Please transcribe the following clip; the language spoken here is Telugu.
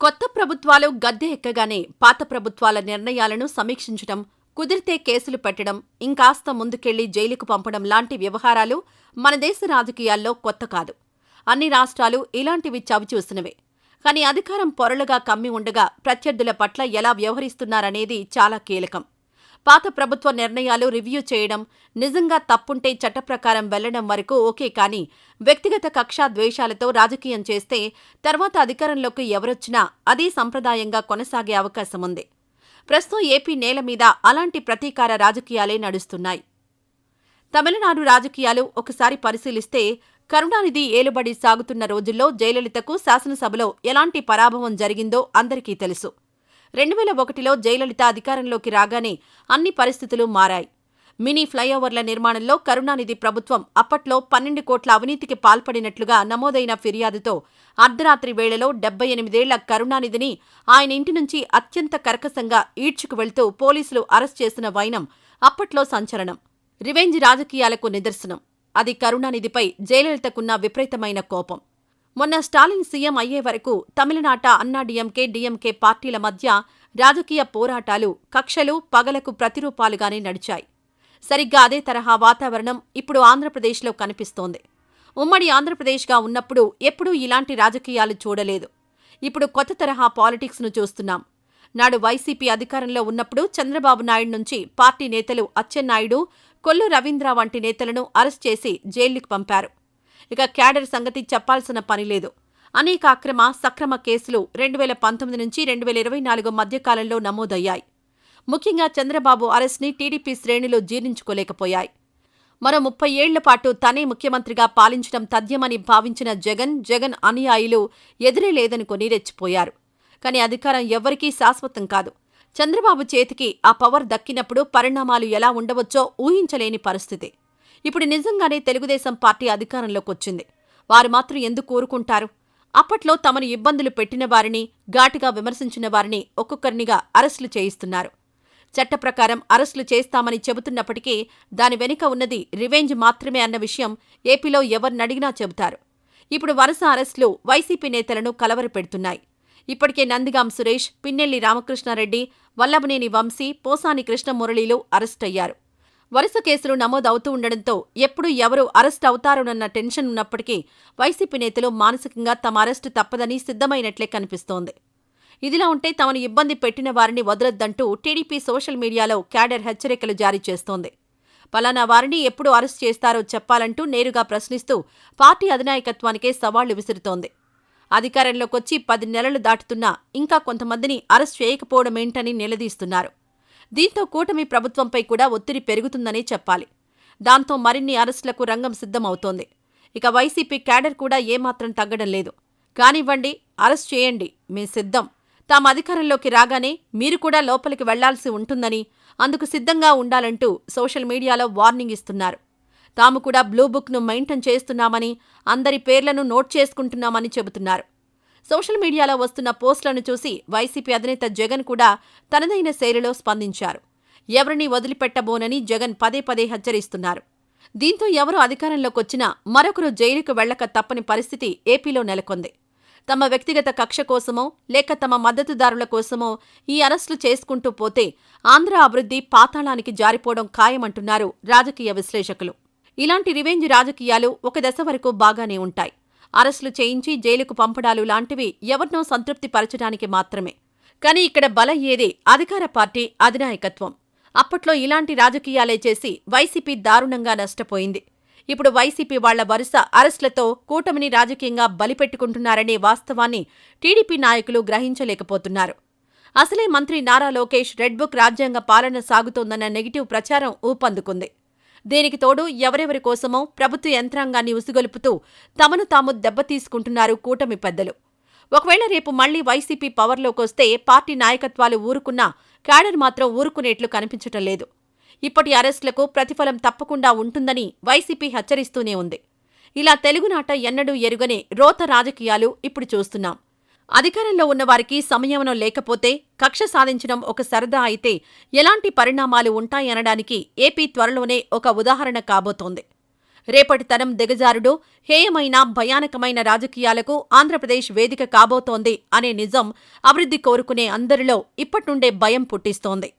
కొత్త ప్రభుత్వాలు గద్దె ఎక్కగానే పాత ప్రభుత్వాల నిర్ణయాలను సమీక్షించడం, కుదిరితే కేసులు పెట్టడం, ఇంకాస్త ముందుకెళ్లి జైలుకు పంపడం లాంటి వ్యవహారాలు మన దేశ రాజకీయాల్లో కొత్త కాదు. అన్ని రాష్ట్రాలు ఇలాంటివి చవిచూసినవే. కానీ అధికారం పొరలుగా కమ్మి ఉండగా ప్రత్యర్థుల పట్ల ఎలా వ్యవహరిస్తున్నారనేది చాలా కీలకం. పాత ప్రభుత్వ నిర్ణయాలు రివ్యూ చేయడం, నిజంగా తప్పుంటే చట్టప్రకారం వెళ్లడం వరకు ఓకే, కానీ వ్యక్తిగత కక్షా ద్వేషాలతో రాజకీయం చేస్తే తర్వాత అధికారంలోకి ఎవరొచ్చినా అదే సంప్రదాయంగా కొనసాగే అవకాశముంది. ప్రస్తుతం ఏపీ నేల మీద అలాంటి ప్రతీకార రాజకీయాలే నడుస్తున్నాయి. తమిళనాడు రాజకీయాలు ఒకసారి పరిశీలిస్తే కరుణానిధి ఏలుబడి సాగుతున్న రోజుల్లో జయలలితకు శాసనసభలో ఎలాంటి పరాభవం జరిగిందో అందరికీ తెలుసు. 2001లో జయలలిత అధికారంలోకి రాగానే అన్ని పరిస్థితులు మారాయి. మినీ ఫ్లైఓవర్ల నిర్మాణంలో కరుణానిధి ప్రభుత్వం అప్పట్లో 12 కోట్ల అవినీతికి పాల్పడినట్లుగా నమోదైన ఫిర్యాదుతో అర్ధరాత్రి వేళలో 78 ఏళ్ల కరుణానిధిని ఆయన ఇంటి నుంచి అత్యంత కర్కశంగా ఈడ్చుకు వెళ్తూ పోలీసులు అరెస్ట్ చేసిన వైనం అప్పట్లో సంచలనం. రివెంజ్ రాజకీయాలకు నిదర్శనం. అది కరుణానిధిపై జయలలితకున్న విపరీతమైన కోపం. మొన్న స్టాలిన్ సీఎం అయ్యే వరకు తమిళనాట అన్నాడీఎంకే, డీఎంకే పార్టీల మధ్య రాజకీయ పోరాటాలు కక్షలు పగలకు ప్రతిరూపాలుగానే నడిచాయి. సరిగ్గా అదే తరహా వాతావరణం ఇప్పుడు ఆంధ్రప్రదేశ్లో కనిపిస్తోంది. ఉమ్మడి ఆంధ్రప్రదేశ్గా ఉన్నప్పుడు ఎప్పుడూ ఇలాంటి రాజకీయాలు చూడలేదు. ఇప్పుడు కొత్త తరహా పాలిటిక్స్ను చూస్తున్నాం. నాడు వైసీపీ అధికారంలో ఉన్నప్పుడు చంద్రబాబు నాయుడు నుంచి పార్టీ నేతలు అచ్చెన్నాయుడు, కొల్లు రవీంద్ర వంటి నేతలను అరెస్ట్ చేసి జైలుకు పంపారు. ఇక క్యాడర్ సంగతి చెప్పాల్సిన పనిలేదు. అనేక అక్రమ, సక్రమ కేసులు 2019 నుంచి 2024 మధ్యకాలంలో నమోదయ్యాయి. ముఖ్యంగా చంద్రబాబు అరెస్ట్ని టీడీపీ శ్రేణులు జీర్ణించుకోలేకపోయాయి. మరో 30 ఏళ్ల పాటు తనే ముఖ్యమంత్రిగా పాలించడం తథ్యమని భావించిన జగన్ అనుయాయులు ఎదురే లేదనుకుని రెచ్చిపోయారు. కానీ అధికారం ఎవ్వరికీ శాశ్వతం కాదు. చంద్రబాబు చేతికి ఆ పవర్ దక్కినప్పుడు పరిణామాలు ఎలా ఉండవచ్చో ఊహించలేని పరిస్థితి. ఇప్పుడు నిజంగానే తెలుగుదేశం పార్టీ అధికారంలోకొచ్చింది. వారు మాత్రం ఎందుకు ఊరుకుంటారు? అప్పట్లో తమను ఇబ్బందులు పెట్టిన వారిని, ఘాటుగా విమర్శించిన వారిని ఒక్కొక్కరినిగా అరెస్టులు చేయిస్తున్నారు. చట్టప్రకారం అరెస్టులు చేస్తామని చెబుతున్నప్పటికీ దాని వెనుక ఉన్నది రివెంజ్ మాత్రమే అన్న విషయం ఏపీలో ఎవరినడిగినా చెబుతారు. ఇప్పుడు వరుస అరెస్టులు వైసీపీ నేతలను కలవరపెడుతున్నాయి. ఇప్పటికే నందిగాం సురేష్, పిన్నెల్లి రామకృష్ణారెడ్డి, వల్లభనేని వంశీ, పోసాని కృష్ణమురళీలు అరెస్టయ్యారు. వరుస కేసులు నమోదవుతూ ఉండడంతో ఎప్పుడు ఎవరు అరెస్ట్ అవుతారోనన్న టెన్షన్ ఉన్నప్పటికీ వైసీపీ నేతలు మానసికంగా తమ అరెస్టు తప్పదని సిద్ధమైనట్లే కనిపిస్తోంది. ఇదిలా ఉంటే తమను ఇబ్బంది పెట్టిన వారిని వదలొద్దంటూ టీడీపీ సోషల్ మీడియాలో క్యాడర్ హెచ్చరికలు జారీ చేస్తోంది. పలానా వారిని ఎప్పుడు అరెస్ట్ చేస్తారో చెప్పాలంటూ నేరుగా ప్రశ్నిస్తూ పార్టీ అధినాయకత్వానికే సవాళ్లు విసురుతోంది. అధికారంలోకొచ్చి 10 నెలలు దాటుతున్నా ఇంకా కొంతమందిని అరెస్ట్ చేయకపోవడమేంటని నిలదీస్తున్నారు. దీంతో కూటమి ప్రభుత్వంపై కూడా ఒత్తిడి పెరుగుతుందనే చెప్పాలి. దాంతో మరిన్ని అరెస్టులకు రంగం సిద్ధమవుతోంది. ఇక వైసీపీ క్యాడర్ కూడా ఏమాత్రం తగ్గడం లేదు. కానివ్వండి, అరెస్ట్ చేయండి, మేం సిద్ధం. తాము అధికారంలోకి రాగానే మీరు కూడా లోపలికి వెళ్లాల్సి ఉంటుందని, అందుకు సిద్ధంగా ఉండాలంటూ సోషల్ మీడియాలో వార్నింగ్ ఇస్తున్నారు. తాము కూడా బ్లూబుక్ను మెయింటైన్ చేస్తున్నామని, అందరి పేర్లను నోట్ చేసుకుంటున్నామని చెబుతున్నారు. సోషల్ మీడియాలో వస్తున్న పోస్టులను చూసి వైసీపీ అధినేత జగన్ కూడా తనదైన శైలిలో స్పందించారు. ఎవరిని వదిలిపెట్టబోనని జగన్ పదే పదే హెచ్చరిస్తున్నారు. దీంతో ఎవరు అధికారంలోకొచ్చినా మరొకరు జైలుకు వెళ్లక తప్పని పరిస్థితి ఏపీలో నెలకొంది. తమ వ్యక్తిగత కక్ష కోసమో లేక తమ మద్దతుదారుల కోసమో ఈ అరెస్టులు చేసుకుంటూ పోతే ఆంధ్ర అభివృద్ధి పాతాళానికి జారిపోవడం ఖాయమంటున్నారు రాజకీయ విశ్లేషకులు. ఇలాంటి రివెంజ్ రాజకీయాలు ఒక దశ వరకు బాగానే ఉంటాయి. అరెస్టులు చేయించి జైలుకు పంపడాలు లాంటివి ఎవరినో సంతృప్తి పరచడానికి మాత్రమే. కానీ ఇక్కడ బలం ఏదే అధికార పార్టీ అధినాయకత్వం. అప్పట్లో ఇలాంటి రాజకీయాలే చేసి వైసీపీ దారుణంగా నష్టపోయింది. ఇప్పుడు వైసీపీ వాళ్ల వరుస అరెస్టులతో కూటమిని రాజకీయంగా బలిపెట్టుకుంటున్నారనే వాస్తవాన్ని టీడీపీ నాయకులు గ్రహించలేకపోతున్నారు. అసలే మంత్రి నారా లోకేష్ రెడ్ బుక్ రాజ్యాంగ పాలన సాగుతోందన్న నెగిటివ్ ప్రచారం ఊపందుకుంది. దీనికి తోడు ఎవరెవరి కోసమో ప్రభుత్వ యంత్రాంగాన్ని ఉసిగొలుపుతూ తమను తాము దెబ్బతీసుకుంటున్నారు కూటమి పెద్దలు. ఒకవేళ రేపు మళ్లీ వైసీపీ పవర్లోకొస్తే పార్టీ నాయకత్వాలు ఊరుకున్నా క్యాడర్ మాత్రం ఊరుకునేట్లు కనిపించటం లేదు. ఇప్పటి అరెస్టులకు ప్రతిఫలం తప్పకుండా ఉంటుందని వైసీపీ హెచ్చరిస్తూనే ఉంది. ఇలా తెలుగునాట ఎన్నడూ ఎరుగనే రోత రాజకీయాలు ఇప్పుడు చూస్తున్నాం. అధికారంలో ఉన్నవారికి సంయమనం లేకపోతే కక్ష సాధించడం ఒక సరదా అయితే ఎలాంటి పరిణామాలు ఉంటాయనడానికి ఏపీ త్వరలోనే ఒక ఉదాహరణ కాబోతోంది. రేపటి తరం దిగజారుడు, హేయమైన, భయానకమైన రాజకీయాలకు ఆంధ్రప్రదేశ్ వేదిక కాబోతోంది అనే నిజం అభివృద్ధి కోరుకునే అందరిలో ఇప్పట్నుండే భయం పుట్టిస్తోంది.